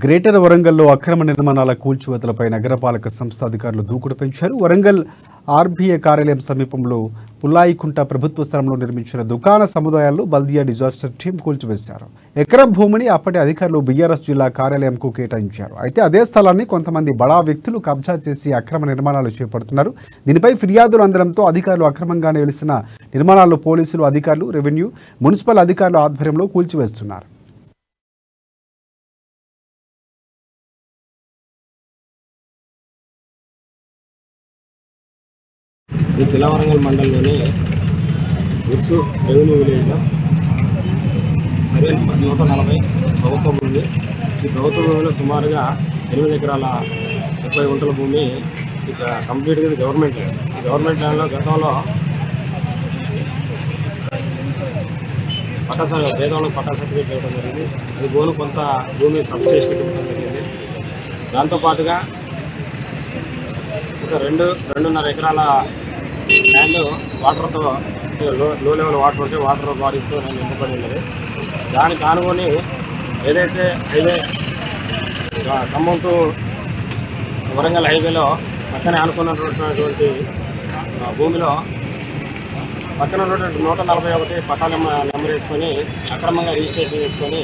Greater వరంగల్లో అక్రమ నిర్మాణాల కూల్చివేతలపై నగరపాలక సంస్థ అధికారులు దూకుడు పెంచారు. వరంగల్ ఆర్బీఐ కార్యాలయం సమీపంలో పుల్లాయికుంట ప్రభుత్వ స్థలంలో నిర్మించిన దుకాణ సముదాయాల్లో బల్దియా డిజాస్టర్ టీం కూల్చివేశారు. ఎకరం భూమిని అప్పటి అధికారులు బీఆర్ఎస్ జిల్లా కార్యాలయంకు కేటాయించారు. అయితే అదే స్థలాన్ని కొంతమంది బడా వ్యక్తులు కబ్జా చేసి అక్రమ నిర్మాణాలు చేపడుతున్నారు. దీనిపై ఫిర్యాదులు అందడంతో అధికారులు అక్రమంగా నిలిచిన నిర్మాణాల్లో పోలీసులు, అధికారులు, రెవెన్యూ, మున్సిపల్ అధికారుల ఆధ్వర్యంలో కూల్చివేస్తున్నారు. ఈ పిల్లవరంగల్ మండలంలోని ఉర్సు రెవెన్యూ విలేజ్లో సర్వే 140 ప్రభుత్వ భూమి. ఈ ప్రభుత్వ భూమిలో సుమారుగా 8 ఎకరాల 30 గుంటల భూమి ఇక కంప్లీట్గా గవర్నమెంట్ ల్యాండ్. ఈ గవర్నమెంట్ ల్యాండ్లో గతంలో పేదవాళ్ళకి పట్టా సర్టిఫికేట్ ఇవ్వడం జరిగింది. అది భూమి కొంత భూమి సబ్స్టేషన్కి ఇవ్వడం జరిగింది. దాంతోపాటుగా ఒక 2.5 ఎకరాల ల్యాండ్ వాటర్తో లో లెవెల్ వాటర్ ఉంటే వాటర్ బాడీతో నింపబడి ఉన్నది. దానికి ఆనుకొని ఏదైతే హైవే ఖమ్మం టు వరంగల్ హైవేలో పక్కనే ఆనుకున్నటువంటి భూమిలో పక్కన ఉన్నటువంటి 141 పట్టాల నెంబర్ వేసుకొని అక్రమంగా రిజిస్ట్రేషన్ చేసుకొని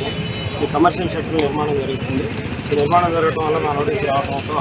ఈ కమర్షియల్ సెక్టర్ నిర్మాణం జరుగుతుంది. ఈ నిర్మాణం జరగడం వల్ల మా నోటీసులు రావడంతో